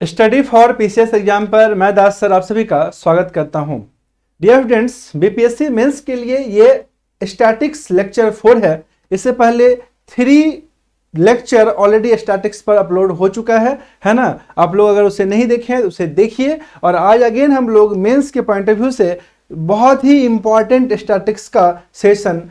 Study for PCS exam पर मैं दास sir आप सभी का स्वागत करता हूं। डियर स्टूडेंट्स, बीपीएससी मेंस के लिए ये स्टैटिक्स लेक्चर 4 है। इससे पहले 3 लेक्चर ऑलरेडी स्टैटिक्स पर अपलोड हो चुका है ना। आप लोग अगर उसे नहीं देखे हैं तो उसे देखिए। और आज अगेन हम लोग मेंस के पॉइंट ऑफ व्यू से बहुत ही इंपॉर्टेंट स्टैटिक्स का सेशन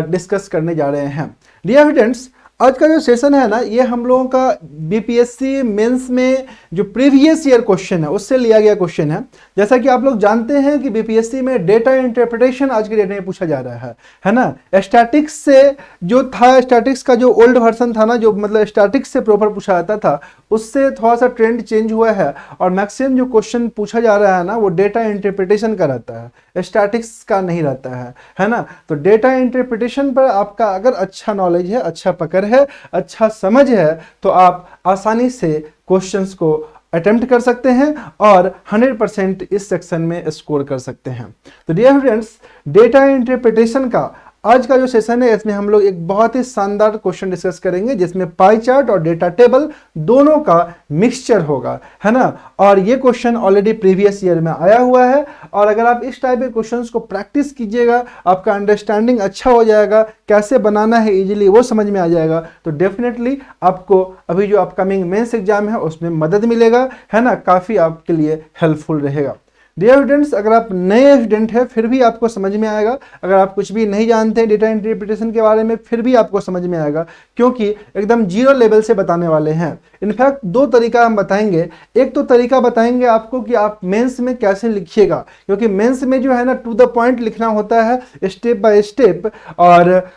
डिस्कस करने जा रहे हैं। डियर स्टूडेंट्स, आज का जो सेशन है ना, ये हम लोगों का बीपीएससी मेंस में जो प्रीवियस ईयर क्वेश्चन है उससे लिया गया क्वेश्चन है। जैसा कि आप लोग जानते हैं कि बीपीएससी में डेटा इंटरप्रिटेशन आज के डेट में पूछा जा रहा है ना। स्टैटिक्स से जो था, स्टैटिक्स का जो ओल्ड वर्जन था ना, जो मतलब स्टैटिक्स से प्रॉपर पूछा जाता था, उससे थोड़ा सा ट्रेंड चेंज हुआ है और मैक्सिमम जो क्वेश्चन पूछा जा रहा है ना, वो डेटा इंटरप्रिटेशन का रहता है, स्टैटिक्स का नहीं रहता है ना। तो डेटा इंटरप्रिटेशन पर आपका अगर अच्छा नॉलेज है, अच्छा पकड़ है, अच्छा समझ है, तो आप आसानी से क्वेश्चंस को अटेम्प्ट कर सकते हैं और 100% इस सेक्शन में स्कोर कर सकते हैं। तो डियर फ्रेंड्स, डेटा इंटरप्रिटेशन का आज का जो सेशन है, इसमें हम लोग एक बहुत ही शानदार क्वेश्चन डिस्कस करेंगे जिसमें पाई चार्ट और डेटा टेबल दोनों का मिक्सचर होगा, है ना। और ये क्वेश्चन ऑलरेडी प्रीवियस ईयर में आया हुआ है और अगर आप इस टाइप के क्वेश्चंस को प्रैक्टिस कीजिएगा, आपका अंडरस्टैंडिंग अच्छा हो जाएगा, कैसे बनाना है इजीली वो समझ में आ जाएगा, तो डेफिनेटली आपको अभी जो अपकमिंग मेंस एग्जाम है उसमें मदद मिलेगा, है ना। काफ़ी आपके लिए हेल्पफुल रहेगा। डियर स्टूडेंट्स, अगर आप नए स्टूडेंट हैं फिर भी आपको समझ में आएगा। अगर आप कुछ भी नहीं जानते हैं डेटा इंटरप्रिटेशन के बारे में, फिर भी आपको समझ में आएगा, क्योंकि एकदम जीरो लेवल से बताने वाले हैं। इनफैक्ट 2 तरीका हम बताएंगे। एक तो तरीका बताएंगे आपको कि आप मेंस में कैसे लिखिएगा, क्योंकि मेंस में जो है ना, टू द पॉइंट लिखना होता है, स्टेप बाय स्टेप, और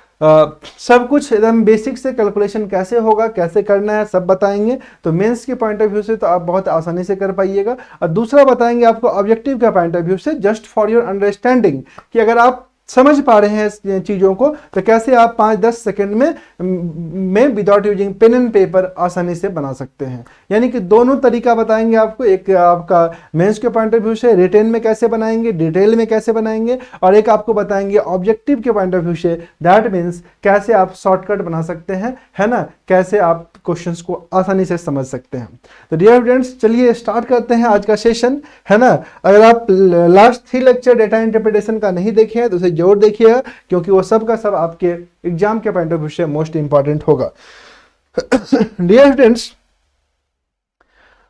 सब कुछ एकदम बेसिक से कैलकुलेशन कैसे होगा, कैसे करना है, सब बताएंगे। तो मेंस के पॉइंट ऑफ व्यू से तो आप बहुत आसानी से कर पाइएगा। और दूसरा बताएंगे आपको ऑब्जेक्टिव के पॉइंट ऑफ व्यू से, जस्ट फॉर योर अंडरस्टैंडिंग, कि अगर आप समझ पा रहे हैं इस चीज़ों को तो कैसे आप 5-10 सेकंड में without using pen and paper आसानी से बना सकते हैं। यानी कि दोनों तरीका बताएंगे आपको। एक आपका मेंस के पॉइंट ऑफ व्यू से रिटेन में कैसे बनाएंगे, डिटेल में कैसे बनाएंगे, और एक आपको बताएंगे ऑब्जेक्टिव के पॉइंट ऑफ व्यू से, दैट मीन्स कैसे आप शॉर्टकट बना सकते हैं, है ना, कैसे आप क्वेश्चंस को आसानी से समझ सकते हैं। तो डियर स्टूडेंट्स, चलिए स्टार्ट करते हैं आज का सेशन, है ना। अगर आप लास्ट 3 लेक्चर डेटा इंटरप्रिटेशन का नहीं देखे हैं तो उसे जरूर देखिएगा, क्योंकि वो सब का सब आपके एग्जाम के पॉइंट ऑफ व्यू से मोस्ट इंपॉर्टेंट होगा। डियर स्टूडेंट्स,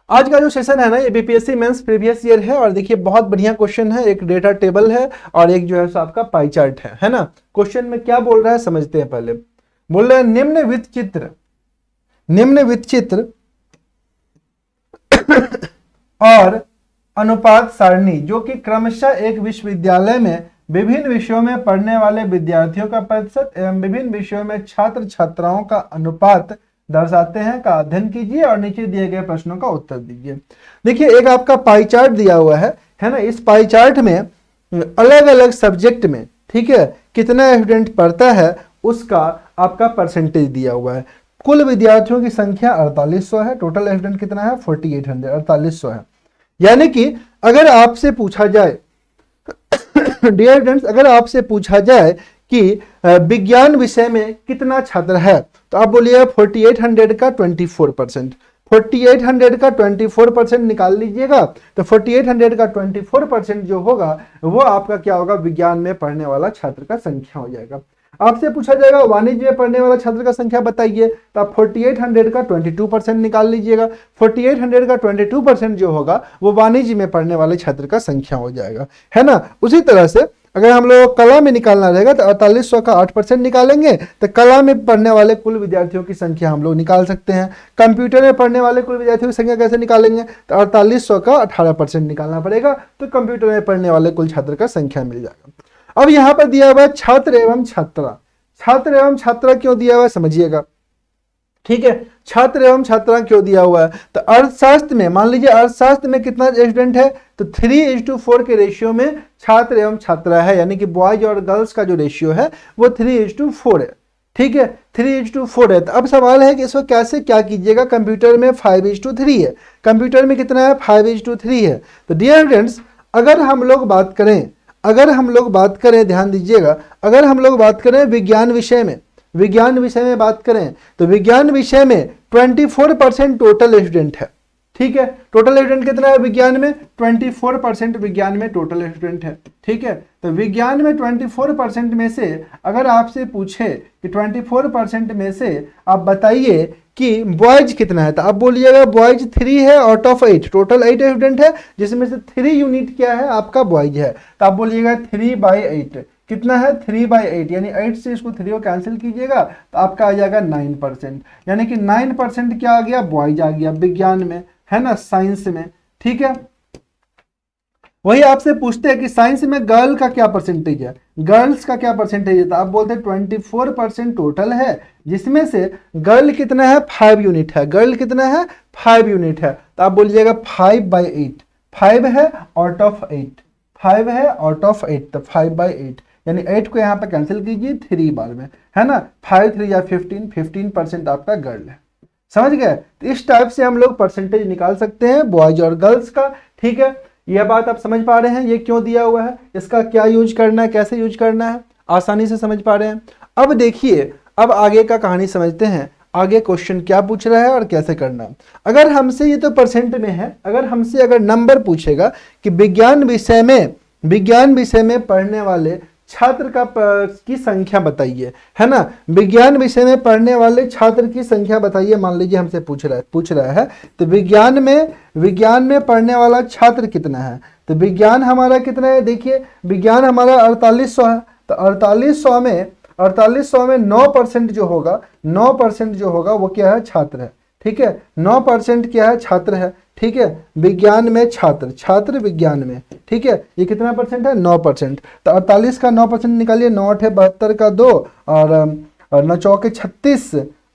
आज का जो सेशन है ना, ये बीपीएससी मेंस प्रीवियस ईयर है और देखिए बहुत बढ़िया क्वेश्चन है। एक डेटा टेबल है और एक जो है सो आपका पाई चार्ट है ना। क्वेश्चन में क्या बोल रहा है समझते हैं। पहले बोल रहा है निम्नलिखित चित्र और अनुपात सारणी, जो कि क्रमशः एक विश्वविद्यालय में विभिन्न विषयों में पढ़ने वाले विद्यार्थियों का प्रतिशत एवं विभिन्न विषयों में छात्र छात्राओं का अनुपात दर्शाते हैं, का अध्ययन कीजिए और नीचे दिए गए प्रश्नों का उत्तर दीजिए। देखिए, एक आपका पाई चार्ट दिया हुआ है ना। इस पाई चार्ट में अलग अलग सब्जेक्ट में, ठीक है, कितना स्टूडेंट पढ़ता है उसका आपका परसेंटेज दिया हुआ है। कुल विद्यार्थियों की संख्या 4800 है। टोटल स्टूडेंट कितना है? 4800, 4800 है। यानी कि अगर आपसे पूछा जाए डियर स्टूडेंट्स, अगर आपसे पूछा जाए कि विज्ञान विषय में कितना छात्र है, तो आप बोलिए 4800 का 24%। 4800 का 24% निकाल लीजिएगा, तो 4800 का 24% जो होगा वो आपका क्या होगा? विज्ञान में पढ़ने वाला छात्र का संख्या हो जाएगा। आपसे पूछा जाएगा वाणिज्य में पढ़ने वाला छात्र का संख्या बताइए, तो आप 4800 का 22% निकाल लीजिएगा। 4800 का 22% जो होगा वो वाणिज्य में पढ़ने वाले छात्र का संख्या हो जाएगा, है ना। उसी तरह से अगर हम लोग कला में निकालना रहेगा तो 4800 का 8% निकालेंगे, तो कला में पढ़ने वाले कुल विद्यार्थियों की संख्या हम लोग निकाल सकते हैं। कंप्यूटर में पढ़ने वाले कुल विद्यार्थियों की संख्या कैसे निकालेंगे? तो 4800 का 18% निकालना पड़ेगा, तो कंप्यूटर में पढ़ने वाले कुल छात्र का संख्या मिल जाएगा। अब यहाँ पर दिया हुआ है छात्र एवं छात्रा। छात्र एवं छात्रा क्यों दिया हुआ है समझिएगा, ठीक है। छात्र एवं छात्रा क्यों दिया हुआ है? तो अर्थशास्त्र में, मान लीजिए अर्थशास्त्र में कितना स्टूडेंट है, तो 3:4 के रेशियो में छात्र एवं छात्रा है। यानी कि बॉयज और गर्ल्स का जो रेशियो है वो 3:4 है, ठीक है, 3:4 है। तो अब सवाल है कि इसको कैसे क्या कीजिएगा। कंप्यूटर में 5:3 है, कंप्यूटर में कितना है? 5:3 है। तो डियर स्टूडेंट्स, अगर हम लोग बात करें, ध्यान दीजिएगा, अगर हम लोग बात करें विज्ञान विषय में बात करें, तो विज्ञान विषय में 24% टोटल स्टूडेंट है, ठीक है। टोटल स्टूडेंट कितना है विज्ञान में? 24% विज्ञान में टोटल स्टूडेंट है। ठीक है, तो विज्ञान में 24% में से अगर आपसे पूछे कि 24% में से आप बताइए कि बॉयज कितना है, तो आप बोलिएगा बॉयज 3 है आउट ऑफ 8। टोटल 8 स्टूडेंट है जिसमें से 3 यूनिट क्या है आपका बॉयज है, तो आप बोलिएगा 3/8। कितना है? 3/8, यानी 8 से इसको 3 को कैंसिल कीजिएगा तो आपका आ जाएगा 9%, यानी कि 9% क्या आ गया? बॉयज आ गया विज्ञान में, है ना, साइंस में। ठीक है, वही आपसे पूछते हैं कि साइंस में गर्ल का क्या परसेंटेज है, गर्ल्स का क्या परसेंटेज है, तो आप बोलते हैं 24% टोटल है जिसमें से गर्ल कितना है? 5 यूनिट है। गर्ल कितना है? 5 यूनिट है, तो आप बोलिएगा 5/8। 5 है आउट ऑफ 8, 5 है आउट ऑफ 8, तो 5/8, यानी 8 को यहाँ पे कैंसिल कीजिए 3 बार में, है ना। 5 3 या 15% आपका गर्ल है। समझ गए? तो इस टाइप से हम लोग परसेंटेज निकाल सकते हैं बॉयज और गर्ल्स का। ठीक है, यह बात आप समझ पा रहे हैं ये क्यों दिया हुआ है, इसका क्या यूज करना है, कैसे यूज करना है, आसानी से समझ पा रहे हैं। अब देखिए, अब आगे का कहानी समझते हैं, आगे क्वेश्चन क्या पूछ रहा है और कैसे करना है। अगर हमसे, ये तो परसेंट में है, अगर हमसे अगर नंबर पूछेगा कि विज्ञान विषय में पढ़ने वाले छात्र की संख्या बताइए, है ना, विज्ञान विषय में पढ़ने वाले छात्र की संख्या बताइए, मान लीजिए हमसे पूछ रहा है तो विज्ञान में पढ़ने वाला छात्र कितना है, तो विज्ञान हमारा कितना है? देखिए विज्ञान हमारा 4800 है, तो 4800 में 9% जो होगा, 9% जो होगा वो क्या है? छात्र है। ठीक है, 9% क्या है? छात्र है। ठीक है, विज्ञान में छात्र विज्ञान में, ठीक है, ये कितना परसेंट है? 9%। तो 48 का 9% निकालिए, 9 8 72 का 2 और 9 चौके 36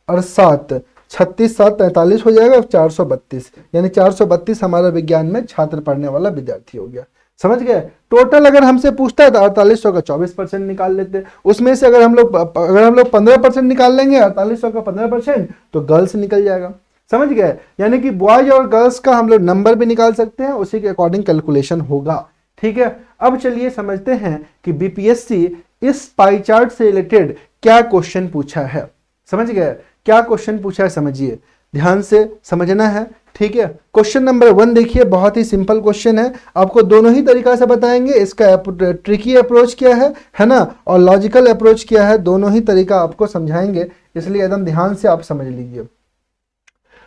और 7, 36 7 43 हो जाएगा, 432, यानी 432 हमारा विज्ञान में छात्र पढ़ने वाला विद्यार्थी हो गया। समझ गए? टोटल अगर हमसे पूछता है तो 4800 का 24% निकाल लेते, उसमें से अगर हम लोग 15% निकाल लेंगे 4800 का 15%, तो गर्ल्स निकल जाएगा। समझ गए? यानी कि बॉयज और गर्ल्स का हम लोग नंबर भी निकाल सकते हैं, उसी के अकॉर्डिंग कैलकुलेशन होगा। ठीक है, अब चलिए समझते हैं कि बीपीएससी इस पाई चार्ट से रिलेटेड क्या क्वेश्चन पूछा है। समझ गए? क्या क्वेश्चन पूछा है समझिए, ध्यान से समझना है। ठीक है, क्वेश्चन नंबर 1 देखिए, बहुत ही सिंपल क्वेश्चन है, आपको दोनों ही तरीका से बताएंगे, इसका ट्रिकी अप्रोच क्या है ना, और लॉजिकल अप्रोच क्या है, दोनों ही तरीका आपको समझाएंगे, इसलिए एकदम ध्यान से आप समझ लीजिए।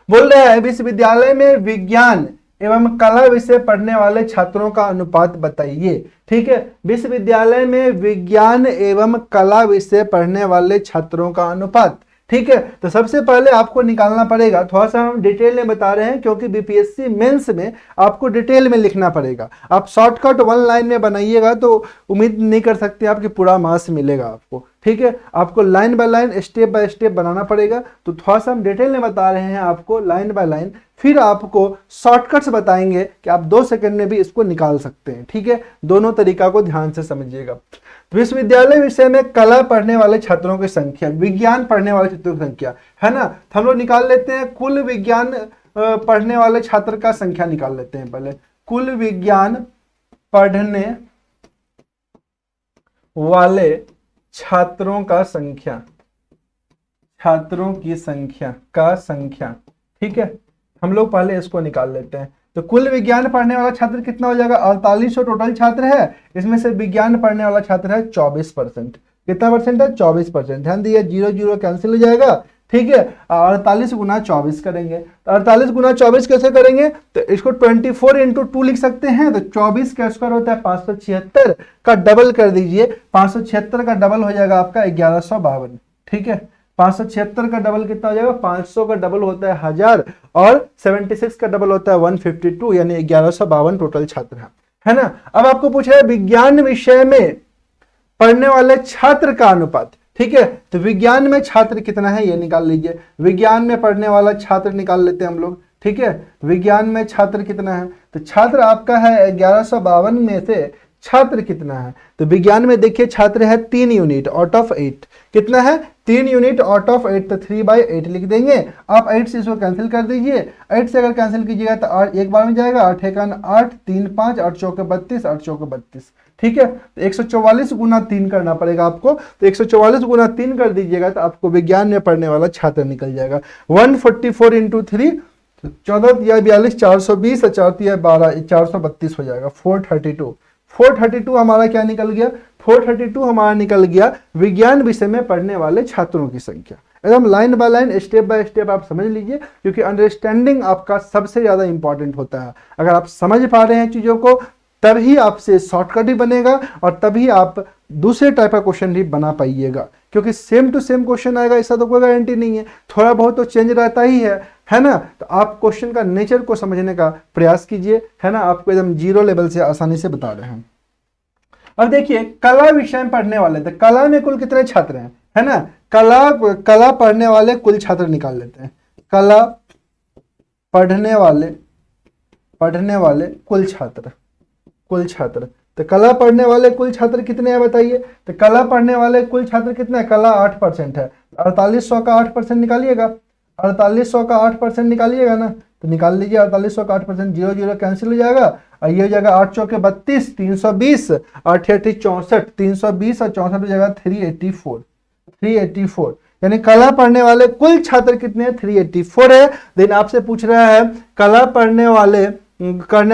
बोल रहे हैं विश्वविद्यालय में विज्ञान एवं कला विषय पढ़ने वाले छात्रों का अनुपात बताइए। ठीक है, विश्वविद्यालय में विज्ञान एवं कला विषय पढ़ने वाले छात्रों का अनुपात। ठीक है, तो सबसे पहले आपको निकालना पड़ेगा, थोड़ा सा हम डिटेल में बता रहे हैं क्योंकि बीपीएससी मेंस में आपको डिटेल में लिखना पड़ेगा। आप शॉर्टकट 1 लाइन में बनाइएगा तो उम्मीद नहीं कर सकते आपकी पूरा मार्क्स मिलेगा आपको। ठीक है, आपको line by line, step by step बनाना पड़ेगा, तो थोड़ा सा हम डिटेल में बता रहे हैं आपको लाइन बाय लाइन, फिर आपको शॉर्टकट्स बताएंगे कि आप 2 सेकंड में भी इसको निकाल सकते हैं। ठीक है, दोनों तरीका को ध्यान से समझिएगा। विश्वविद्यालय विषय में कला पढ़ने वाले छात्रों की संख्या, विज्ञान पढ़ने वाले छात्रों की संख्या, है ना, तो हम लोग निकाल लेते हैं कुल विज्ञान पढ़ने वाले छात्र का संख्या निकाल लेते हैं पहले। कुल विज्ञान पढ़ने वाले छात्रों का संख्या, छात्रों की संख्या का संख्या। ठीक है, हम लोग पहले इसको निकाल लेते हैं। तो कुल विज्ञान पढ़ने वाला छात्र कितना हो जाएगा? 4800 टोटल छात्र है, इसमें से विज्ञान पढ़ने वाला छात्र है 24%। कितना परसेंट है? 24%। ध्यान दिए, 0 0 कैंसिल हो जाएगा। ठीक है, 48 गुना 24 करेंगे, तो 48 गुना 24 कैसे करेंगे? तो इसको 24 इंटू 2 लिख सकते हैं, तो 24 का स्क्वायर होता है 576 का डबल कर दीजिए, 576 का डबल हो जाएगा आपका 1152। ठीक है, 576 का डबल कितना हो जाएगा? 500 का डबल होता है 1000 और 76 का डबल होता है 152, यानी 1152 टोटल छात्र है ना। अब आपको पूछा है विज्ञान विषय में पढ़ने वाले छात्र का अनुपात। ठीक है, तो विज्ञान में छात्र कितना है ये निकाल लीजिए, विज्ञान में पढ़ने वाला छात्र निकाल लेते हैं हम लोग। ठीक है, विज्ञान में छात्र कितना है? तो छात्र आपका है 1152 में से छात्र कितना है? तो विज्ञान में देखिए छात्र है 3 यूनिट आउट ऑफ 8। कितना है? 3 यूनिट आउट ऑफ 8, तो 3/8 लिख देंगे। आप 8 से इसको कैंसिल कर दीजिए, 8 से अगर कैंसिल कीजिएगा तो 8 एक बार में जाएगा, 8 एकान 8, 3 5, 8 चौके 32, 8 चौके 32। ठीक है, तो 144 गुना 3 करना पड़ेगा आपको, तो 144 गुना 3 कर दीजिएगा तो आपको विज्ञान में पढ़ने वाला छात्र निकल जाएगा। 144 इंटू 3 तो 14 या 42 420 और 4 या 12 432 हो जाएगा 432। 432 हमारा क्या निकल गया? 432 हमारा निकल गया विज्ञान विषय में पढ़ने वाले छात्रों की संख्या। एकदम line by line step by step आप समझ लीजिए, क्योंकि अंडरस्टैंडिंग आपका सबसे ज्यादा इंपॉर्टेंट होता है। अगर आप समझ पा रहे हैं चीजों को तभी आपसे शॉर्टकट भी बनेगा और तभी आप दूसरे टाइप का क्वेश्चन भी बना पाइएगा, क्योंकि सेम टू सेम क्वेश्चन आएगा ऐसा तो कोई गारंटी नहीं है, थोड़ा बहुत तो चेंज रहता ही है ना। तो आप क्वेश्चन का नेचर को समझने का प्रयास कीजिए, है ना। आपको एकदम जीरो लेवल से आसानी से बता रहे हैं। अब देखिए कला विषय में पढ़ने वाले थे, कला में कुल कितने छात्र हैं, है ना। कला पढ़ने वाले कुल छात्र निकाल लेते हैं। कला पढ़ने वाले कुल छात्र तो कला पढ़ने वाले कुल छात्र कितने हैं बताइए। तो कला पढ़ने वाले कुल छात्र कितने हैं? कला 8% है, 4800 का 8% निकालिएगा, 4800 का 8% निकालिएगा ना, तो निकाल लीजिए 4800 का 8%, 0 0 कैंसिल हो जाएगा और ये हो जाएगा 8 चौके 32, 320, 8 8 64, 320 और 64 हो जाएगा 384। यानी कला पढ़ने वाले कुल छात्र कितने हैं? 384 है। देन आपसे पूछ रहा है कला करने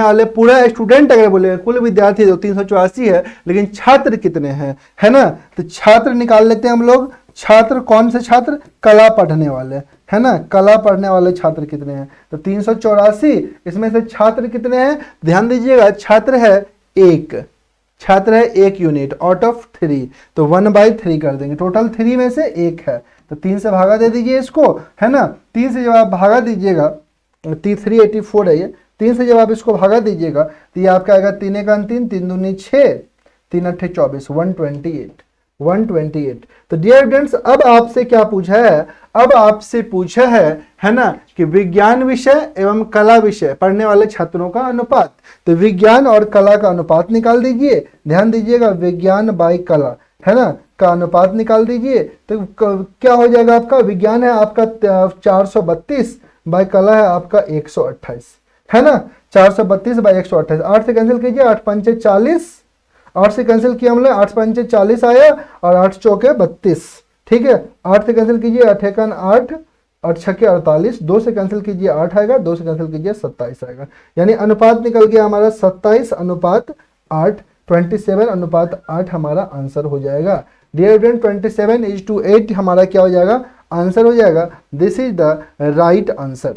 वाले पूरा स्टूडेंट अगर बोले कुल विद्यार्थी तो 384 है, लेकिन छात्र कितने हैं, है ना। तो छात्र निकाल लेते हैं हम लोग। छात्र कौन से छात्र? कला पढ़ने वाले, है ना। कला पढ़ने वाले छात्र कितने हैं? तो 384। इसमें से छात्र कितने हैं? ध्यान दीजिएगा, छात्र है एक यूनिट आउट ऑफ 3, तो 1/3 कर देंगे। टोटल 3 में से 1 है, तो 3 से भागा दे दीजिए इसको, है ना। 3 से जब आप भागा दीजिएगा, 384 है ये, 3 से जब आप इसको भागा दीजिएगा तो ये आपका आएगा 3 1 3, 3 दूनी 6, 3 8 24, 128। तो डियर स्टूडेंट्स अब आपसे क्या पूछा है? अब आपसे पूछा है ना, कि विज्ञान विषय एवं कला विषय पढ़ने वाले छात्रों का अनुपात। तो विज्ञान और कला का अनुपात निकाल दीजिए। ध्यान दीजिएगा, विज्ञान बाई कला, है ना, का अनुपात निकाल दीजिए। तो क्या हो जाएगा आपका? विज्ञान है आपका 432 बाई कला है आपका 128, है ना। 432 बाई 128, 8 से कैंसिल कीजिए, 8 5 40, 8 से कैंसिल किया हमने, 8 5 40 आया और 8 चौके 32, ठीक है। 8 से कैंसिल कीजिए, 8 1 8, 8 6 48, 2 से कैंसिल कीजिए 8 आएगा, 2 से कैंसिल कीजिए 27 आएगा। यानी अनुपात निकल गया हमारा 27:8, 27:8 हमारा आंसर हो जाएगा। डियर स्टूडेंट 27:8 हमारा क्या हो जाएगा? आंसर हो जाएगा। This is the right answer.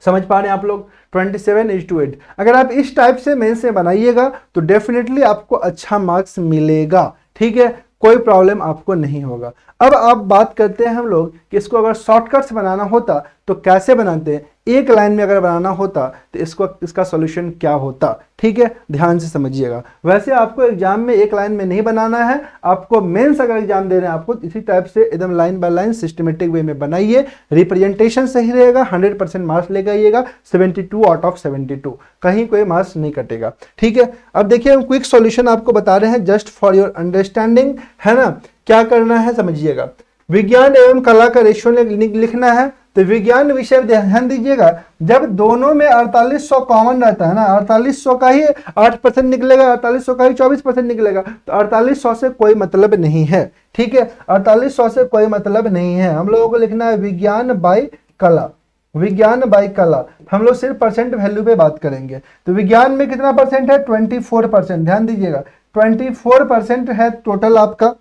समझ पा रहे हैं आप लोग? 27:8। अगर आप इस टाइप से मेंस में बनाइएगा तो डेफिनेटली आपको अच्छा मार्क्स मिलेगा, ठीक है, कोई प्रॉब्लम आपको नहीं होगा। अब आप बात करते हैं हम लोग कि इसको अगर शॉर्टकट से बनाना होता तो कैसे बनाते हैं। एक लाइन में अगर बनाना होता तो इसका सॉल्यूशन क्या होता, ठीक है, ध्यान से समझिएगा। वैसे आपको एग्जाम में एक लाइन में नहीं बनाना है, आपको मेंस अगर एग्जाम दे रहे हैं आपको इसी टाइप से एकदम line by line systematic way में बनाइए। रिप्रेजेंटेशन सही रहेगा, 100% मार्क्स लेकर आइएगा, 72 आउट ऑफ 72, कहीं कोई मार्क्स नहीं कटेगा, ठीक है। अब देखिए हम क्विक सॉल्यूशन आपको बता रहे हैं जस्ट फॉर योर अंडरस्टैंडिंग, है ना। क्या करना है समझिएगा। विज्ञान एवं कला का रेशियो लिखना है। तो विज्ञान विषय ध्यान दीजिएगा, जब दोनों में 4800 कॉमन रहता है ना, 4800 का ही 8% निकलेगा, 4800 का ही 24% निकलेगा, तो 4800 से कोई मतलब नहीं है, ठीक है। 4800 से कोई मतलब नहीं है। हम लोगों को लिखना है विज्ञान बाई कला, विज्ञान बाई कला। हम लोग सिर्फ परसेंट वैल्यू पे बात करेंगे। तो विज्ञान में कितना परसेंट है? 24%। ध्यान दीजिएगा 24% है टोटल आपका,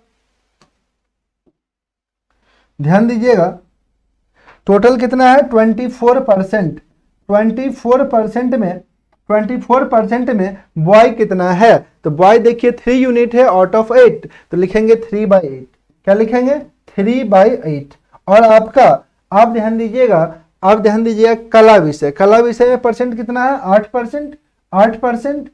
ध्यान दीजिएगा टोटल कितना है? 24%। 24% में बॉय कितना है? तो बॉय देखिए 3 यूनिट है आउट ऑफ 8, तो लिखेंगे 3/8। क्या लिखेंगे? 3/8। और आपका आप ध्यान दीजिएगा कला विषय में परसेंट कितना है? 8%। 8%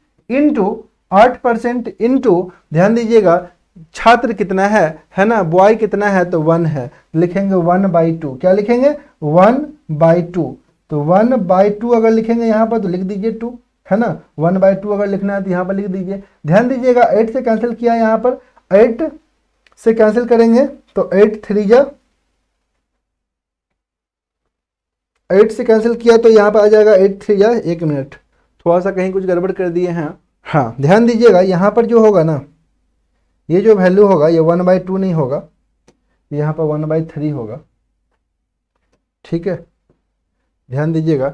इंटू ध्यान दीजिएगा छात्र कितना है ना, बॉय कितना है? तो 1 है, लिखेंगे 1/2। क्या लिखेंगे? 1/2। तो 1/2 अगर लिखेंगे यहाँ पर तो लिख दीजिए 2, है ना। 1/2 अगर लिखना है तो यहाँ पर लिख दीजिए। ध्यान दीजिएगा 8 से कैंसिल किया, यहाँ पर 8 से कैंसिल करेंगे तो 8 3 जा, 8 से कैंसिल किया तो यहाँ पर आ जाएगा 8 3 जा। 1 मिनट, थोड़ा सा कहीं कुछ गड़बड़ कर दिए हैं। हाँ ध्यान दीजिएगा यहाँ पर जो होगा ना, ये जो वैल्यू होगा ये 1/2 नहीं होगा, यहाँ पर 1/3 होगा, ठीक है। ध्यान दीजिएगा,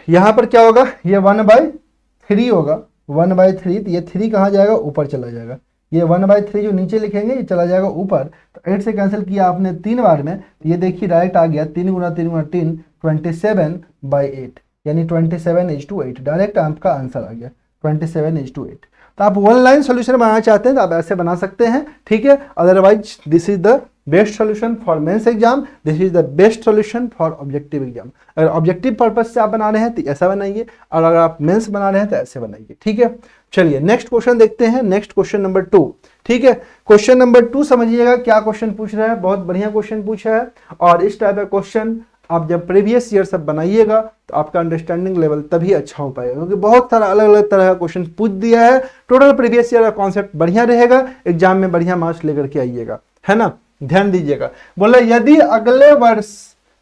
यहां पर क्या होगा, ये 1/3 होगा, 1/3, तो ये 3 कहाँ जाएगा, ऊपर चला जाएगा। ये 1/3 जो नीचे लिखेंगे ये चला जाएगा ऊपर, तो 8 से कैंसिल किया आपने 3 बार में, तो ये देखिए डायरेक्ट आ गया 3 × 3 × 3 27/8, यानी 27:8 डायरेक्ट आपका आंसर आ गया 27:8। तो आप वन लाइन सोल्यूशन बनाना चाहते हैं तो आप ऐसे बना सकते हैं, ठीक है। Otherwise this is the best solution for mains exam, this is the best solution for objective exam. अगर ऑब्जेक्टिव पर्पज से आप बना रहे हैं तो ऐसा बनाइए, और अगर आप मेंस बना रहे हैं तो ऐसे बनाइए, ठीक है। चलिए नेक्स्ट क्वेश्चन देखते हैं, नेक्स्ट क्वेश्चन नंबर 2, ठीक है। क्वेश्चन नंबर 2 समझिएगा क्या क्वेश्चन पूछ रहा है, बहुत बढ़िया क्वेश्चन पूछा है। और इस टाइप का क्वेश्चन आप जब प्रीवियस ईयर सब बनाइएगा तो आपका अंडरस्टैंडिंग लेवल तभी अच्छा हो पाएगा, क्योंकि बहुत सारा अलग अलग तरह का क्वेश्चन पूछ दिया है। टोटल प्रीवियस ईयर का कॉन्सेप्ट बढ़िया रहेगा, एग्जाम में बढ़िया मार्क्स लेकर के आइएगा, है ना। ध्यान दीजिएगा, बोला यदि अगले वर्ष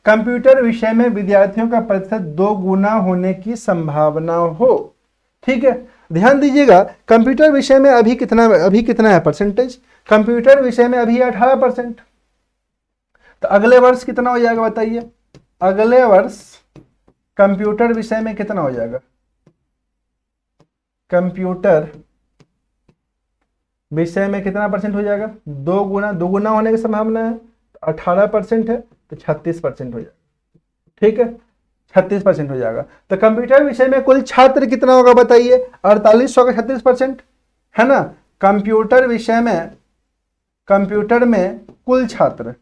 कंप्यूटर विषय में विद्यार्थियों का प्रतिशत 2 गुना होने की संभावना हो, ठीक है। ध्यान दीजिएगा, कंप्यूटर विषय में अभी कितना है परसेंटेज, कंप्यूटर विषय में अभी 18%, तो अगले वर्ष कितना हो जाएगा बताइए, अगले वर्ष कंप्यूटर विषय में कितना हो जाएगा, कंप्यूटर विषय में कितना परसेंट हो जाएगा, 2 गुना होने की संभावना है, 18% है तो 36% हो जाएगा, ठीक है, 36% हो जाएगा। तो कंप्यूटर विषय में कुल छात्र कितना होगा बताइए, 4800 का 36%, है ना। कंप्यूटर विषय में, कंप्यूटर में कुल छात्र,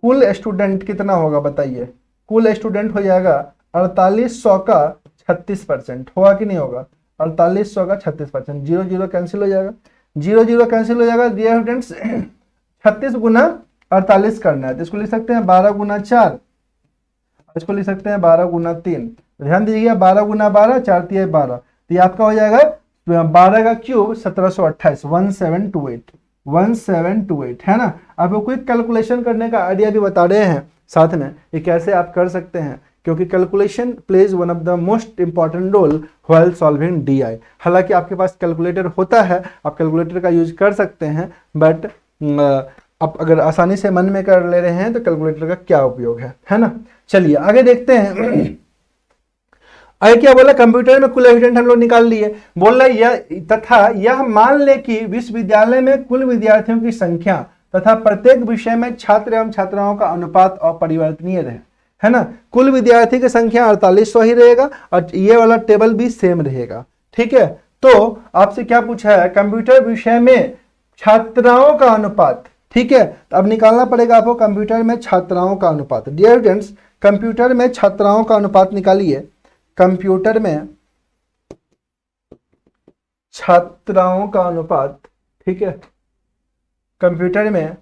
कुल स्टूडेंट कितना होगा बताइए, कुल स्टूडेंट हो जाएगा 4800 का 36%, होगा कि नहीं होगा, 4800 का 36%, 0 0 कैंसिल हो जाएगा, 0 0 कैंसिल हो जाएगा। डियर स्टूडेंट्स 36 गुना 48 करना है, तो इसको लिख सकते हैं 12 गुना 4, इसको लिख सकते हैं 12 गुना 3। ध्यान दीजिएगा 12 गुना 12, 4 3 12, तो ये आपका हो जाएगा 12 का क्यूब 1728, 1728, है ना। आपको क्विक कैलकुलेशन करने का आइडिया भी बता रहे हैं साथ में, ये कैसे आप कर सकते हैं, क्योंकि calculation plays one of the most important role while solving DI। हालांकि आपके पास कैलकुलेटर होता है, आप कैलकुलेटर का यूज कर सकते हैं, बट आप अगर आसानी से मन में कर ले रहे हैं तो कैलकुलेटर का क्या उपयोग है ना। चलिए आगे देखते हैं। आगे क्या बोला, कंप्यूटर में कुल स्टूडेंट हम लोग निकाल लिए, बोल रहा यह तथा यह मान ले कि विश्वविद्यालय में कुल विद्यार्थियों की संख्या तथा प्रत्येक विषय में छात्र एवं छात्राओं का अनुपात अपरिवर्तनीय रहे, है ना। कुल विद्यार्थी की संख्या 4800 ही रहेगा और ये वाला टेबल भी सेम रहेगा, ठीक है। तो आपसे क्या पूछा है, कंप्यूटर विषय में छात्राओं का अनुपात, ठीक है। तो अब निकालना पड़ेगा आपको कंप्यूटर में छात्राओं का अनुपात। डियर स्टूडेंट्स कंप्यूटर में छात्राओं का अनुपात निकालिए, कंप्यूटर में छात्राओं का अनुपात, ठीक है। कंप्यूटर में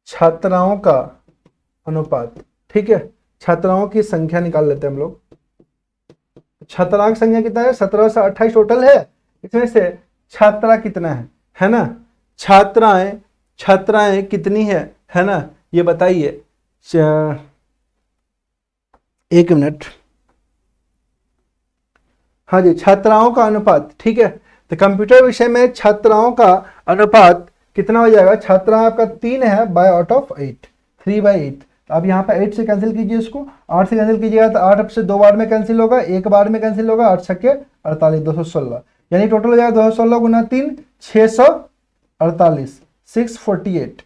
छात्राओं का अनुपात, ठीक है। छात्राओं की संख्या निकाल लेते हैं हम लोग। छात्राओं की संख्या कितना है, 1728 टोटल है, इसमें से छात्रा कितना है ना। छात्राएं कितनी है ना, ये बताइए। 1 मिनट, हाँ जी, छात्राओं का अनुपात, ठीक है। तो कंप्यूटर विषय में छात्राओं का अनुपात कितना हो जाएगा, छात्रा आपका 3 है बाय आउट ऑफ 8, 3/8। अब यहाँ पे 8 से कैंसिल कीजिए, इसको 8 से कैंसिल कीजिएगा तो 8 से 2 बार में कैंसिल होगा, 1 बार में कैंसिल होगा, 8 छक्के 48, 216, यानी टोटल हो जाएगा 216 गुना 3 648, 648।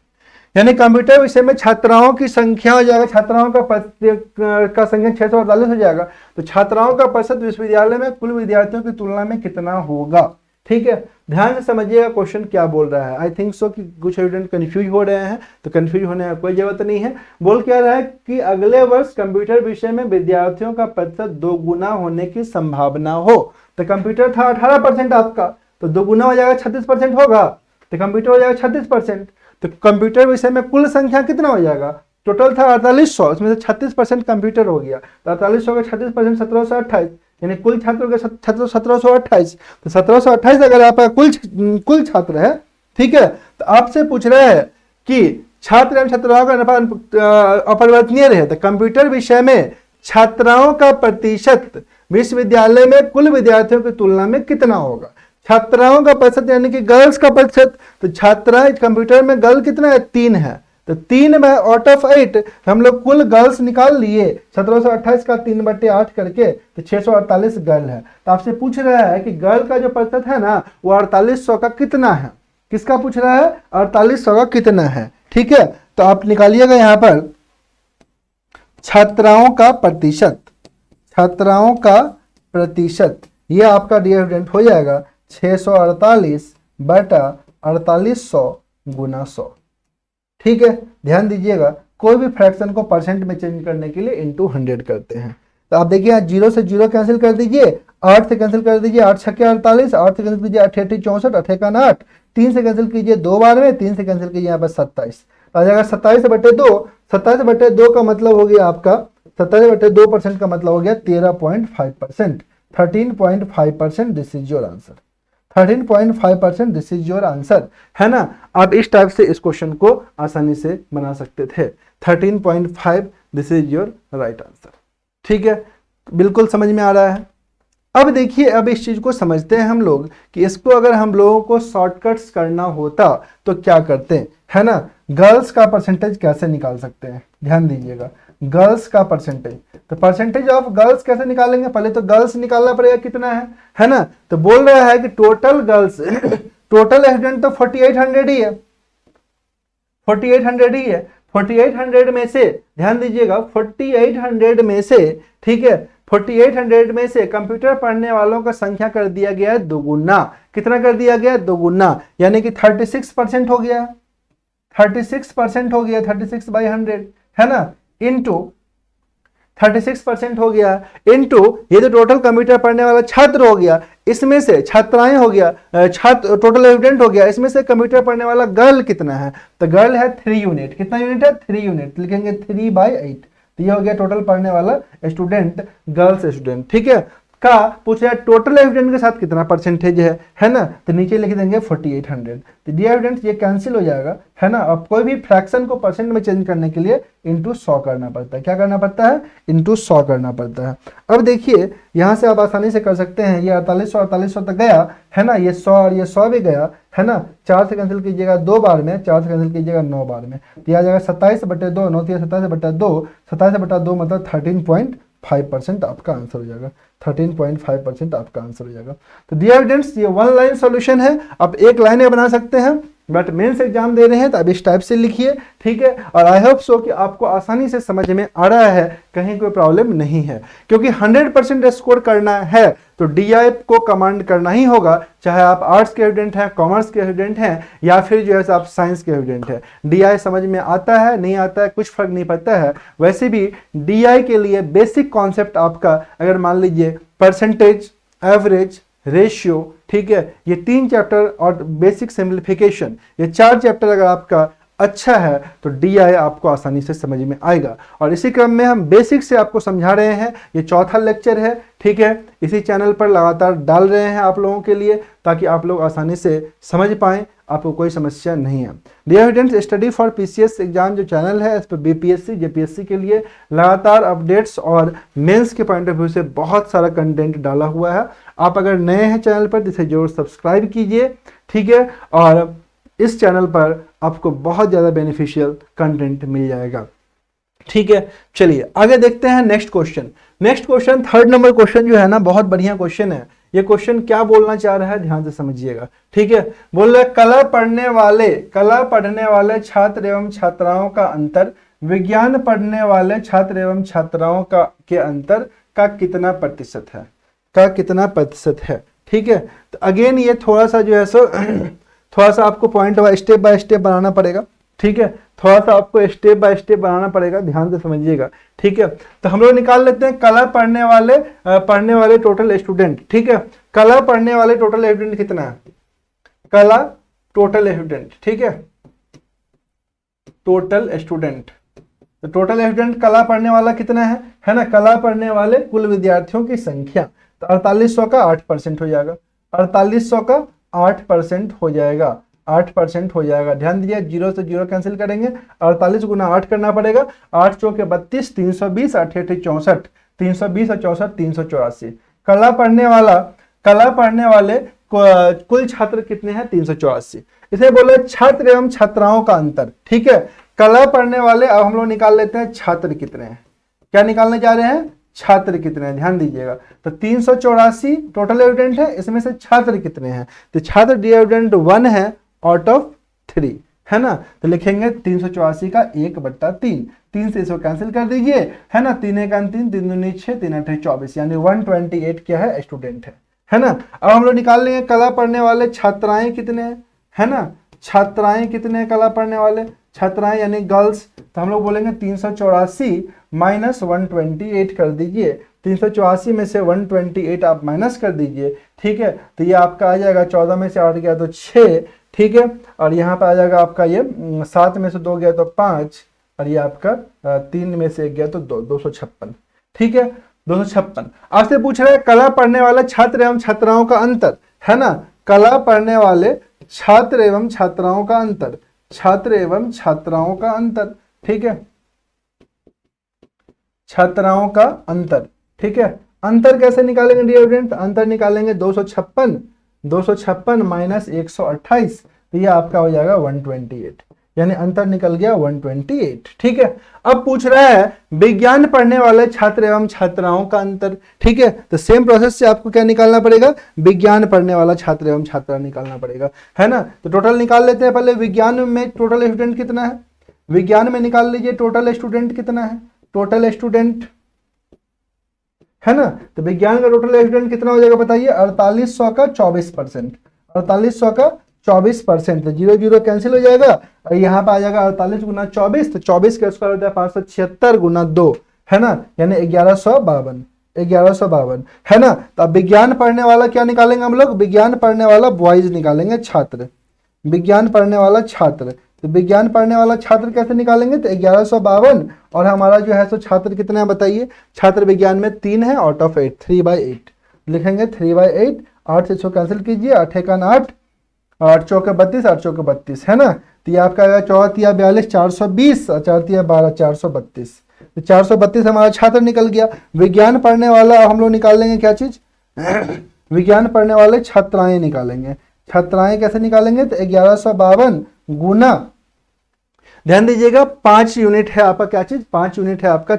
यानी कंप्यूटर विषय में छात्राओं की संख्या हो जाएगा, छात्राओं का संख्या 648 हो जाएगा। तो छात्राओं का प्रतिशत विश्वविद्यालय में कुल विद्यार्थियों की तुलना में कितना होगा, ठीक है। ध्यान से समझिएगा क्वेश्चन क्या बोल रहा है। आई थिंक सो कि कुछ स्टूडेंट कंफ्यूज हो रहे हैं, तो कंफ्यूज होने का कोई जरूरत नहीं है। बोल क्या रहा है कि अगले वर्ष कंप्यूटर विषय में विद्यार्थियों का प्रतिशत 2 गुना होने की संभावना हो। तो कंप्यूटर था 18% आपका, तो 2 गुना हो जाएगा 36% होगा, तो कंप्यूटर हो जाएगा 36%। तो कंप्यूटर विषय में कुल संख्या कितना हो जाएगा, टोटल था 4800, इसमें से 36% कंप्यूटर हो गया, तो 4800 का 36% 1728, यानी कुल छात्रों के 1728। तो 1728 अगर आपका कुल छात्र है, ठीक है। तो आपसे पूछ रहा है कि छात्र एवं छात्राओं का अनुपात अपरिवर्तनीय रहे, तो कंप्यूटर विषय में छात्राओं का प्रतिशत विश्वविद्यालय में कुल विद्यार्थियों की तुलना में कितना होगा। छात्राओं का प्रतिशत यानी कि गर्ल्स का प्रतिशत, तो छात्राएं कंप्यूटर में गर्ल कितना है, 3 है, तो 3 आउट ऑफ 8 हम लोग कुल गर्ल्स निकाल लिए 1728 का 3/8 करके, तो 648 गर्ल है। तो आपसे पूछ रहा है कि गर्ल का जो प्रतिशत है ना वो 4800 का कितना है। किसका पूछ रहा है? 4800 का कितना है। ठीक है, तो आप निकालिएगा यहां पर छात्राओं का प्रतिशत, छात्राओं का प्रतिशत, ये आपका डियर स्टूडेंट हो जाएगा 648 बटा 4800 गुना 100। ठीक है, ध्यान दीजिएगा कोई भी फ्रैक्शन को परसेंट में चेंज करने के लिए इंटू 100 करते हैं। तो आप देखिए यहाँ 0 से 0 कैंसिल कर दीजिए, 8 से कैंसिल कर दीजिए, 8 छक्के 48, 8 से कैंसिल कीजिए 8 64, 8 का 8, 3 से कैंसिल कीजिए 2 बार में, 3 से कैंसिल कीजिए यहाँ पर 27 आ जाएगा 27/2। 27/2 का मतलब हो गया आपका 27/2% का मतलब हो गया 13.5%, 13.5%। This is your answer, 13.5% this is your answer, है ना। आप इस टाइप से इस क्वेश्चन को आसानी से बना सकते थे। 13.5 this is your right answer. ठीक है, बिल्कुल समझ में आ रहा है। अब देखिए, अब इस चीज को समझते हैं हम लोग कि इसको अगर हम लोगों को शॉर्टकट्स करना होता तो क्या करते हैं, है ना। गर्ल्स का परसेंटेज कैसे निकाल सकते हैं, ध्यान दीजिएगा। गर्ल्स का परसेंटेज, तो परसेंटेज ऑफ गर्ल्स कैसे निकालेंगे? पहले तो गर्ल्स निकालना पड़ेगा कितना है ना। तो बोल रहा है कि टोटल गर्ल्स टोटल स्टूडेंट तो 4800 ही है, 4800 ही है। 4800 में से ध्यान दीजिएगा, 4800 में से, ठीक है, 4800 में से कंप्यूटर पढ़ने वालों का संख्या कर दिया गया है दोगुना। कितना कर दिया गया? दोगुना, यानी कि 36% हो गया, 36% हो गया, 36/100, है ना, इनटू 36% हो गया, इनटू ये जो टोटल कंप्यूटर पढ़ने वाला छात्र हो गया, इसमें से छात्राएं हो गया, छात्र टोटल स्टूडेंट हो गया, इसमें से कंप्यूटर पढ़ने वाला गर्ल कितना है? तो गर्ल है 3 यूनिट। कितना यूनिट है? 3 यूनिट, लिखेंगे 3/8। तो ये हो गया टोटल पढ़ने वाला स्टूडेंट, गर्ल्स स्टूडेंट। ठीक है, का पूछ रहा है टोटल स्टूडेंट के साथ कितना परसेंटेज है ना। तो नीचे लिख देंगे 4800। तो डियर स्टूडेंट्स ये कैंसिल हो जाएगा, है ना। अब कोई भी फ्रैक्शन को परसेंट में चेंज करने के लिए इंटू 100 करना पड़ता है। क्या करना पड़ता है? इंटू 100 करना पड़ता है। अब देखिए यहाँ से आप आसानी से कर सकते हैं, ये 4800 तक गया, है ना, ये 100 और ये 100 भी गया, है ना। 4 से कैंसिल कीजिएगा 2 बार में, 4 से कैंसिल कीजिएगा 9 बार में, तो आ जाएगा 27/2, 9 27/2, 27/2 मतलब 13.5% आपका आंसर हो जाएगा, 13.5% आपका आंसर हो जाएगा। तो डियर स्टूडेंट्स ये 1 लाइन सॉल्यूशन है, आप 1 लाइन में बना सकते हैं, बट मेंस एग्जाम दे रहे हैं तो अब इस टाइप से लिखिए। ठीक है, और आई होप सो कि आपको आसानी से समझ में आ रहा है, कहीं कोई प्रॉब्लम नहीं है, क्योंकि 100% स्कोर करना है तो DI को कमांड करना ही होगा, चाहे आप आर्ट्स के स्टूडेंट हैं, कॉमर्स के स्टूडेंट हैं, या फिर जो है आप साइंस के स्टूडेंट हैं। DI समझ में आता है नहीं आता है कुछ फर्क नहीं पड़ता है। वैसे भी DI के लिए बेसिक कॉन्सेप्ट आपका, अगर मान लीजिए परसेंटेज, एवरेज, रेशियो, ठीक है, ये 3 चैप्टर और बेसिक सिंप्लीफिकेशन, ये 4 चैप्टर अगर आपका अच्छा है तो DI आपको आसानी से समझ में आएगा। और इसी क्रम में हम बेसिक से आपको समझा रहे हैं, ये चौथा लेक्चर है। ठीक है, इसी चैनल पर लगातार डाल रहे हैं आप लोगों के लिए, ताकि आप लोग आसानी से समझ पाएं, आपको कोई समस्या नहीं है। Dear students, study for PCS exam जो चैनल है, इस पर BPSC, JPSC के लिए लगातार अपडेट्स और मेंस के पॉइंट ऑफ व्यू से बहुत सारा कंटेंट डाला हुआ है। आप अगर नए हैं चैनल पर तो इसे जरूर सब्सक्राइब कीजिए। ठीक है, और इस चैनल पर आपको बहुत ज़्यादा बेनिफिशियल कंटेंट मिल जाएगा। ठीक है, चलिए आगे देखते हैं next question. Next question 3rd number question जो है ना, बहुत बढ़िया क्वेश्चन है। ये क्वेश्चन क्या बोलना चाह रहा है, ध्यान से समझिएगा। ठीक है, बोल रहा है कला पढ़ने वाले छात्र एवं छात्राओं का अंतर विज्ञान पढ़ने वाले छात्र एवं छात्राओं का के अंतर का कितना प्रतिशत है। ठीक है, तो अगेन ये थोड़ा सा जो है सो थोड़ा सा आपको पॉइंट स्टेप बाय स्टेप बनाना पड़ेगा। ठीक है, थोड़ा सा आपको स्टेप बाय स्टेप बनाना पड़ेगा, ध्यान से समझिएगा। ठीक है, तो हम लोग निकाल लेते हैं कला पढ़ने वाले टोटल स्टूडेंट। ठीक है, कला पढ़ने वाले टोटल स्टूडेंट कितना है? कला टोटल स्टूडेंट, ठीक है, टोटल स्टूडेंट, तो टोटल स्टूडेंट कला पढ़ने वाला कितना है ना। कला पढ़ने वाले कुल विद्यार्थियों की संख्या, तो 4800 का 8% हो जाएगा, 4800 का 8% हो जाएगा, 8% हो जाएगा। ध्यान दीजिए 0 से 0 कैंसिल करेंगे, 48 गुना 8 करना पड़ेगा, 8 चौके 32, 320, 8 64, 320 और 64, 384। कला पढ़ने वाले कुल छात्र कितने हैं? 384। इसे बोले छात्र एवं छात्राओं का अंतर। ठीक है, कला पढ़ने वाले, अब हम लोग निकाल लेते हैं छात्र कितने हैं। क्या निकालने जा रहे हैं? छात्र कितने हैं, ध्यान दीजिएगा। तो 384 टोटल एविडेंट है, इसमें से छात्र कितने हैं? तो छात्र डी एविडेंट 1 है आउट ऑफ 3, है ना। तो लिखेंगे 384 का 1/3, 3 से इसको कैंसिल कर दीजिए, है ना। 3 1 3, 3 2 6, 3 8 24, यानी 128 क्या है? स्टूडेंट है ना। अब हम लोग निकाल लेंगे कला पढ़ने वाले छात्राएं कितने हैं, है ना। छात्राएं कितने हैं कला पढ़ने वाले? छात्राएं यानी गर्ल्स, तो हम लोग बोलेंगे 384 माइनस 128 कर दीजिए। 384 में से 128 आप माइनस कर दीजिए, ठीक है। तो ये आपका आ जाएगा 14 में से 8 गया तो 6, ठीक है। और यहाँ पे आ जाएगा आपका ये 7 में से 2 गया तो 5, और ये आपका 3 में से 1 गया तो 256, ठीक है। 256। आपसे पूछ रहा है कला पढ़ने वाले छात्र एवं छात्राओं का अंतर, है ना। कला पढ़ने वाले छात्र एवं छात्राओं का अंतर, छात्र एवं छात्राओं का अंतर, ठीक है। छात्राओं का अंतर, ठीक है। अंतर कैसे निकालेंगे डियर स्टूडेंट? अंतर निकालेंगे 256 माइनस 128, तो ये आपका हो जाएगा 128, यानी अंतर निकल गया 128, ठीक है। अब पूछ रहा है विज्ञान पढ़ने वाले छात्र एवं छात्राओं का अंतर, ठीक है। तो सेम प्रोसेस से आपको क्या निकालना पड़ेगा? विज्ञान पढ़ने वाला छात्र एवं छात्रा निकालना पड़ेगा, है ना। तो टोटल निकाल लेते हैं पहले। विज्ञान में टोटल स्टूडेंट कितना है? विज्ञान में निकाल लीजिए टोटल स्टूडेंट कितना है। टोटल स्टूडेंट, है ना। तो विज्ञान का टोटल स्टूडेंट कितना हो जाएगा बताइए? 4800 का 24%, 4800 का 24%, तो 0 0 कैंसिल हो जाएगा, और यहाँ पे आ जाएगा 48 गुना 24, तो 24 का स्क्वायर होता है 576 गुना 2, है ना, यानी 1152, 1152, है ना। तो अब विज्ञान पढ़ने वाला क्या निकालेंगे हम लोग? विज्ञान पढ़ने वाला बॉयज निकालेंगे, छात्र, विज्ञान पढ़ने वाला छात्र। तो विज्ञान पढ़ने वाला छात्र कैसे निकालेंगे? तो 1152, और हमारा जो है सो छात्र कितना है बताइए? छात्र विज्ञान में 3 है आउट ऑफ 8, 3/8 लिखेंगे, 3/8। 8 से इसको कैंसिल कीजिए, 8 1 8, 8 चौके 32, 8 चौके 32, है ना। तो ये आपका आएगा 4 3 42, 420, और 4 3 12, 432। तो 432 हमारा छात्र निकल गया। विज्ञान पढ़ने वाला हम लोग निकाल लेंगे क्या चीज? विज्ञान पढ़ने वाले छात्राएं निकालेंगे। छात्राएं कैसे निकालेंगे? तो 1152 गुना, ध्यान दीजिएगा 5 यूनिट है आपका क्या चीज? 5 यूनिट है आपका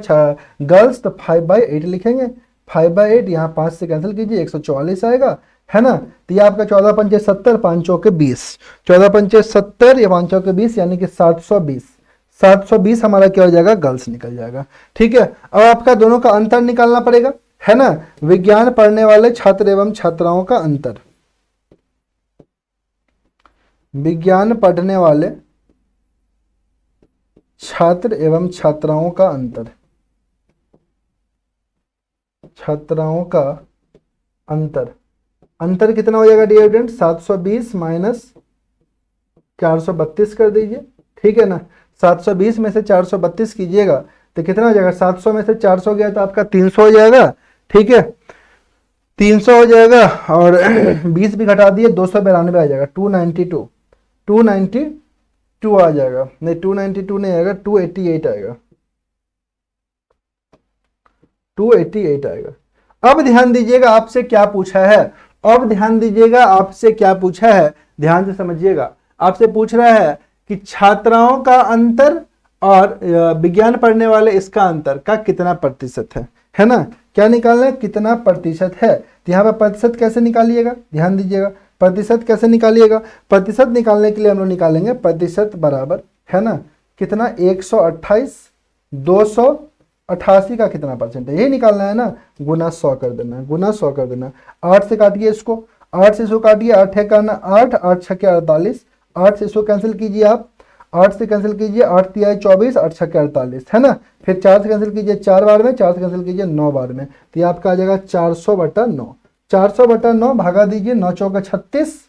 गर्ल्स, तो 5/8 लिखेंगे, 5/8, यहाँ 5 से कैंसिल कीजिए, 144 आएगा, है ना। तो ये आपका 14 पंचे 70, 5 चौके 20, 14 पंचे 70 या 5 चौके 20, यानी कि 720, 720 हमारा क्या हो जाएगा? गर्ल्स निकल जाएगा, ठीक है। अब आपका दोनों का अंतर निकालना पड़ेगा, है ना। विज्ञान पढ़ने वाले छात्र एवं छात्राओं का अंतर, विज्ञान पढ़ने वाले छात्र एवं छात्राओं का अंतर, छात्राओं का अंतर, अंतर कितना हो जाएगा डियर स्टूडेंट? 720 माइनस 432 कर दीजिए, ठीक है ना। 720 में से 432 कीजिएगा तो कितना हो जाएगा? 700 में से 400 गया तो आपका 300 हो जाएगा, ठीक है, 300 हो जाएगा, और 20 भी घटा दिए, 292 आ जाएगा, 292, 292 आ जाएगा, नहीं 292 नहीं आएगा, 288 आएगा, 288 आएगा। अब ध्यान दीजिएगा आपसे क्या पूछा है, अब ध्यान दीजिएगा आपसे क्या पूछा है, ध्यान से समझिएगा। आपसे पूछ रहा है कि छात्राओं का अंतर और विज्ञान पढ़ने वाले इसका अंतर का कितना प्रतिशत है ना। क्या निकालना है? कितना प्रतिशत है। तो यहाँ पर प्रतिशत कैसे निकालिएगा? ध्यान दीजिएगा, प्रतिशत कैसे निकालिएगा? प्रतिशत निकालने के लिए हम लोग निकालेंगे प्रतिशत बराबर, है ना, कितना? 128, 288 का कितना परसेंट है, यही निकालना है ना, गुना 100 कर देना, गुना 100 कर देना। 8 से काटिए इसको, 8 से इसको काटिए, 8 है का ना 8, 8 छक्के 48, 8 से इसको कैंसिल कीजिए आप, 8 से कैंसिल कीजिए, 8 तिया 24, 8 छक्के 48, है ना। फिर 4 से कैंसिल कीजिए 4 बार में, 4 से कैंसिल कीजिए 9 बार में, तो ये आपका आ जाएगा 400/9, 400/9 भागा दीजिए, 9 चौका 36,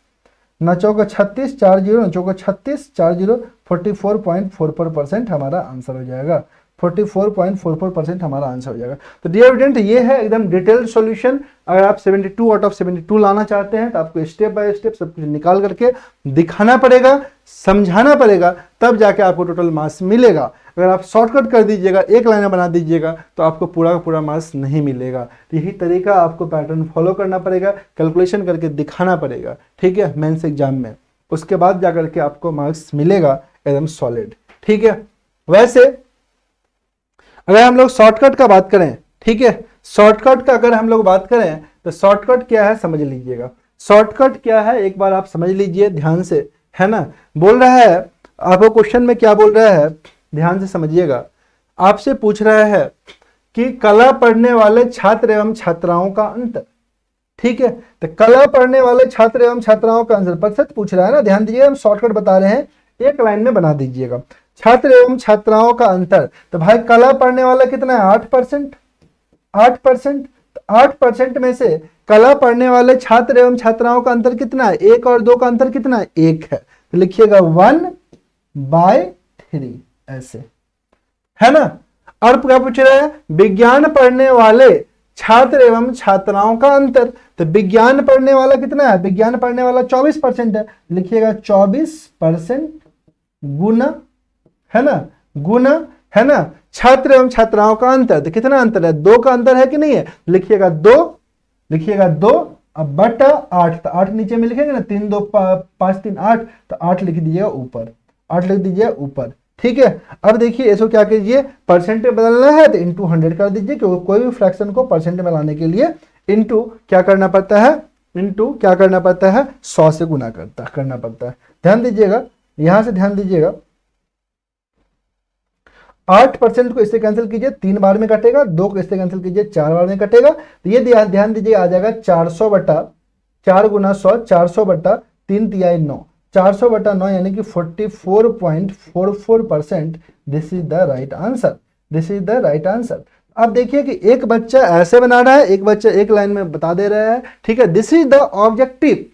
9 चौका 36, 4 0, 9 चौका 36, 4 0, 44.44% हमारा आंसर हो जाएगा, 44.44% हमारा आंसर हो जाएगा। तो डियर स्टूडेंट ये है एकदम डिटेल्ड सॉल्यूशन। अगर आप 72 आउट ऑफ 72 लाना चाहते हैं तो आपको स्टेप बाय स्टेप सब कुछ निकाल करके दिखाना पड़ेगा, समझाना पड़ेगा, तब जाके आपको टोटल मार्क्स मिलेगा। अगर आप शॉर्टकट कर दीजिएगा, एक लाइन बना दीजिएगा, तो आपको पूरा का पूरा मार्क्स नहीं मिलेगा। यही तरीका आपको पैटर्न फॉलो करना पड़ेगा, कैलकुलेशन करके दिखाना पड़ेगा, ठीक है, मेंस एग्जाम में। उसके बाद जाकर के आपको मार्क्स मिलेगा एकदम सॉलिड, ठीक है। वैसे अगर हम लोग शॉर्टकट का बात करें, ठीक है, शॉर्टकट का अगर हम लोग बात करें तो शॉर्टकट क्या है समझ लीजिएगा। शॉर्टकट क्या है एक बार आप समझ लीजिए ध्यान से, है ना। बोल रहा है आपको क्वेश्चन में क्या बोल रहा है, ध्यान से समझिएगा। आपसे पूछ रहा है कि कला पढ़ने वाले छात्र एवं छात्राओं का अंतर, ठीक है। तो कला पढ़ने वाले छात्र एवं छात्राओं का अंतर प्रतिशत पूछ रहा है ना, ध्यान दीजिए, हम शॉर्टकट बता रहे हैं, एक लाइन में बना दीजिएगा। छात्र एवं छात्राओं का अंतर, तो भाई कला पढ़ने वाला कितना है 8%, 8%, 8% में से कला पढ़ने वाले छात्र एवं छात्राओं का अंतर कितना है, 1 और 2 का अंतर कितना है, 1 है। तो लिखिएगा 1/3 ऐसे, है ना। और क्या पूछ रहा है, विज्ञान पढ़ने वाले छात्र एवं छात्राओं का अंतर, तो विज्ञान पढ़ने वाला कितना है, विज्ञान पढ़ने वाला 24% है, लिखिएगा 24% गुना, है ना, गुना, है ना, छात्र एवं छात्राओं का अंतर, तो कितना अंतर है, 2 का अंतर है कि नहीं है, लिखिएगा 2, लिखिएगा 2 अब बटा 8, तो 8 नीचे में लिखेंगे ना, 3 2 5 3 8, तो 8 लिख दीजिएगा ऊपर, 8 लिख दीजिए ऊपर, ठीक है। अब देखिए इसको क्या कीजिए, परसेंट में बदलना है तो इंटू 100 कर दीजिए, क्योंकि कोई भी फ्रैक्शन को परसेंट में लाने के लिए इंटू क्या करना पड़ता है, इंटू क्या करना पड़ता है, 100 से गुना करना पड़ता है। ध्यान दीजिएगा, यहां से ध्यान दीजिएगा, 8% को इससे कैंसिल कीजिए, 3 बार में कटेगा, 2 को इससे कैंसिल कीजिए, 4 बार में कटेगा, तो ये ध्यान दीजिए आ जाएगा 400 बटा 4 गुना 100, 400 बटा 3 तिहाई 9, 400 बटा 9 यानी कि 44.44%। This is the right answer, this is the right answer. अब देखिए कि एक बच्चा ऐसे बना रहा है, एक बच्चा एक लाइन में बता दे रहा है, ठीक है। This is the objective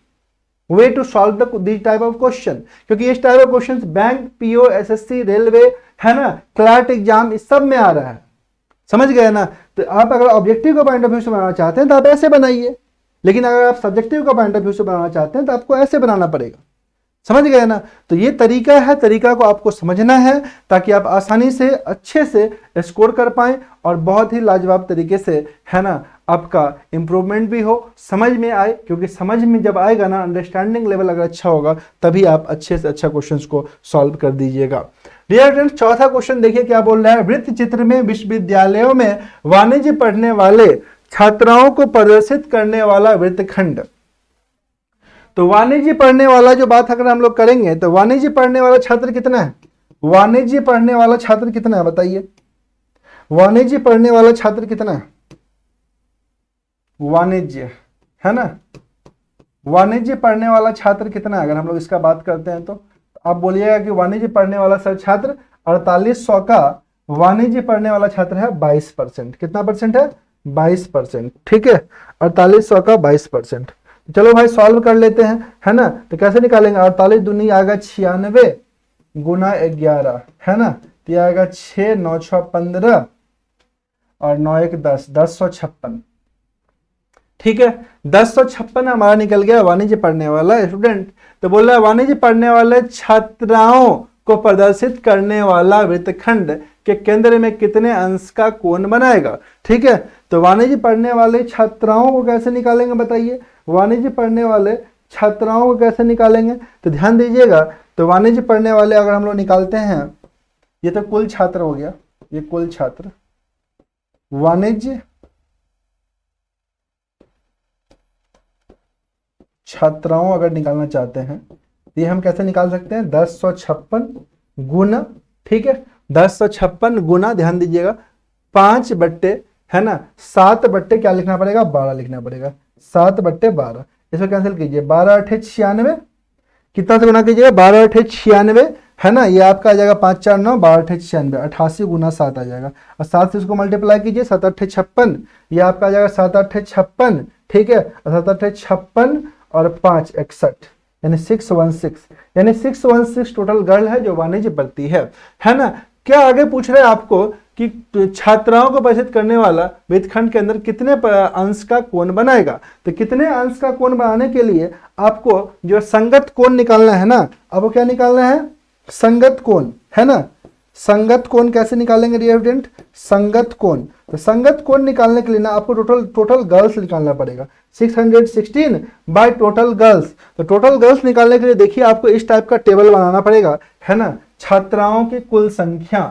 way to solve this type of question, क्योंकि इस type of question bank, PO, SSC, railway, है ना, क्लर्क एग्जाम, इस सब में आ रहा है, समझ गए ना। तो आप अगर ऑब्जेक्टिव का पॉइंट ऑफ व्यू से बनाना चाहते हैं तो आप ऐसे बनाइए, लेकिन अगर आप सब्जेक्टिव का पॉइंट ऑफ व्यू से बनाना चाहते हैं तो आपको ऐसे बनाना पड़ेगा, समझ गए ना। तो ये तरीका है, तरीका को आपको समझना है ताकि आप आसानी से अच्छे से स्कोर कर पाएं और बहुत ही लाजवाब तरीके से, है ना, आपका इंप्रूवमेंट भी हो, समझ में आए, क्योंकि समझ में जब आएगा ना, अंडरस्टैंडिंग लेवल अगर अच्छा होगा तभी आप अच्छे से अच्छा क्वेश्चंस को सॉल्व कर दीजिएगा। डियर फ्रेंड्स, चौथा क्वेश्चन देखिए क्या बोल रहा है, वृत्त चित्र में विश्वविद्यालयों में वाणिज्य पढ़ने वाले छात्राओं को प्रदर्शित करने वाला वृत्तखंड। तो वाणिज्य पढ़ने वाला जो बात अगर हम लोग करेंगे तो वाणिज्य पढ़ने वाला छात्र कितना है, वाणिज्य पढ़ने वाला छात्र कितना है बताइए, वाणिज्य पढ़ने वाला छात्र कितना है, वाणिज्य, है ना, वाणिज्य पढ़ने वाला छात्र कितना है। अगर हम लोग इसका बात करते हैं तो आप बोलिएगा कि वाणिज्य पढ़ने वाला सर छात्र 4800 का वाणिज्य पढ़ने वाला छात्र है 22%, कितना परसेंट है, 22%, ठीक है, 4800 का 22%। चलो भाई सॉल्व कर लेते हैं, है ना। तो कैसे निकालेंगे, 48 दूनी आएगा 96 गुना 11, है ना, तो ये आएगा 6 9 6 15 और 9 1 10, 1056, ठीक है, 1056 हमारा निकल गया वाणिज्य पढ़ने वाला स्टूडेंट। तो बोल रहा है वाणिज्य पढ़ने वाले छात्राओं को प्रदर्शित करने वाला वृत्तखंड के केंद्र में कितने अंश का कोण बनाएगा, ठीक है। तो वाणिज्य पढ़ने वाले छात्राओं को कैसे निकालेंगे बताइए, वाणिज्य पढ़ने वाले छात्राओं को कैसे निकालेंगे, तो ध्यान दीजिएगा। तो वाणिज्य पढ़ने वाले अगर हम लोग निकालते हैं, ये तो कुल छात्र हो गया, ये कुल छात्र, वाणिज्य छात्राओं अगर निकालना चाहते हैं तो ये हम कैसे निकाल सकते हैं, 1056 गुना, ठीक है, 1056 गुना, ध्यान दीजिएगा 5 बट्टे, है ना, 7 बट्टे क्या लिखना पड़ेगा, 12 लिखना पड़ेगा, 7 बट्टे 12, इसको कैंसिल कीजिए, 12 8 96, कितना से गुना कीजिएगा, 12 8 96, है ना, ये आपका आ जाएगा 5 4 9, 12 8 96, 88 गुना 7 आ जाएगा, और 7 से इसको मल्टीप्लाई कीजिए, 7 8 56, ये आपका आ जाएगा 7 8 56, ठीक है, 7 8 56 और 5 61, यानी 616, यानी 616 टोटल गर्ल है जो वाणिज्य पढ़ती है ना। क्या आगे पूछ रहे हैं आपको कि छात्राओं को प्रदर्शित करने वाला वृत्तखंड के अंदर कितने अंश का कोण बनाएगा। तो कितने अंश का कोण बनाने के लिए आपको जो संगत कोण निकालना है ना, आपको क्या निकालना है, संगत कोण, है ना। संगत कोण कैसे निकालेंगे डियर स्टूडेंट, संगत कोण, तो संगत कोण निकालने के लिए ना आपको टोटल गर्ल्स निकालना पड़ेगा, 616 बाय टोटल गर्ल्स। तो टोटल गर्ल्स निकालने के लिए देखिए आपको इस टाइप का टेबल बनाना पड़ेगा, है ना, छात्राओं की कुल संख्या,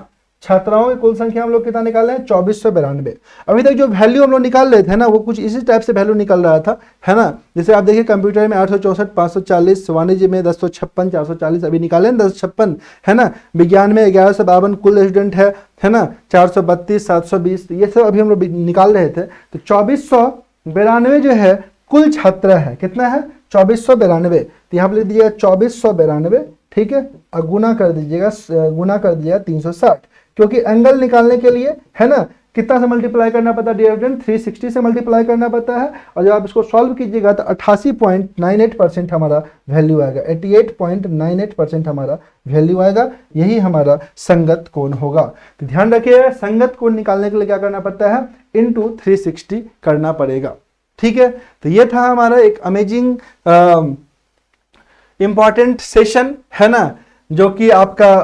छात्राओं की कुल संख्या हम लोग कितना निकाल रहे हैं 2492। अभी तक जो वैल्यू हम लोग निकाल रहे थे ना वो कुछ इसी टाइप से वैल्यू निकल रहा था, है ना। जैसे आप देखिए कंप्यूटर में 864, 540, वाणिज्य में 1056, 440 अभी निकाले ना 1056, है ना। विज्ञान में 1152 कुल स्टूडेंट है ना। 432, 720 ये सब अभी हम लोग निकाल रहे थे। तो 2492 जो है कुल छात्र है, कितना है 2492। तो यहाँ पर लिख दीजिएगा 2492, ठीक है, और गुना कर दीजिएगा 360, क्योंकि एंगल निकालने के लिए, है ना, कितना से मल्टीप्लाई करना पड़ता है डियर स्टूडेंट, 360 से मल्टीप्लाई करना पड़ता है। और जब आप इसको सॉल्व कीजिएगा तो 88.98% हमारा वैल्यू आएगा, 88.98% हमारा वैल्यू आएगा। यही हमारा संगत कोण होगा। तो ध्यान रखिए संगत कोण निकालने के लिए क्या करना पड़ता है, इंटू 360 करना पड़ेगा, ठीक है। तो ये था हमारा एक अमेजिंग इंपॉर्टेंट सेशन, है ना, जो कि आपका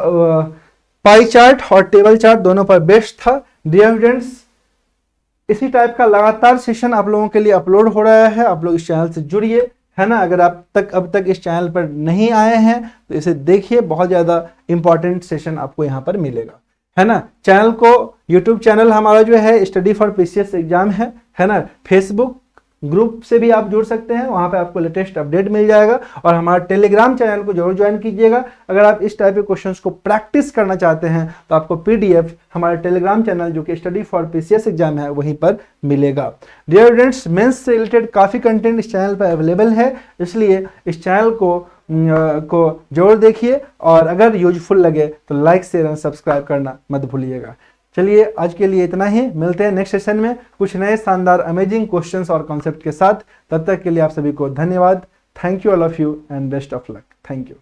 पाई चार्ट और टेबल चार्ट दोनों पर बेस्ड था। डियर स्टूडेंट्स, इसी टाइप का लगातार सेशन आप लोगों के लिए अपलोड हो रहा है, आप लोग इस चैनल से जुड़िए, है ना। अगर आप अब तक इस चैनल पर नहीं आए हैं तो इसे देखिए, बहुत ज़्यादा इंपॉर्टेंट सेशन आपको यहाँ पर मिलेगा, है ना। चैनल को, यूट्यूब चैनल हमारा जो है स्टडी फॉर पीसीएस एग्जाम है ना। फेसबुक ग्रुप से भी आप जुड़ सकते हैं, वहां पे आपको लेटेस्ट अपडेट मिल जाएगा। और हमारा टेलीग्राम चैनल को जरूर ज्वाइन कीजिएगा। अगर आप इस टाइप के क्वेश्चंस को प्रैक्टिस करना चाहते हैं तो आपको पीडीएफ हमारे टेलीग्राम चैनल जो कि स्टडी फॉर पीसीएस एग्जाम है वहीं पर मिलेगा। डियर स्टूडेंट्स, मेंस से रिलेटेड काफ़ी कंटेंट इस चैनल पर अवेलेबल है, इसलिए इस चैनल को जरूर देखिए। और अगर यूजफुल लगे तो लाइक, शेयर एंड सब्सक्राइब करना मत भूलिएगा। चलिए आज के लिए इतना ही, मिलते हैं नेक्स्ट सेशन में कुछ नए शानदार अमेजिंग क्वेश्चंस और कॉन्सेप्ट के साथ। तब तक के लिए आप सभी को धन्यवाद। Thank you all of you and best of luck. Thank you.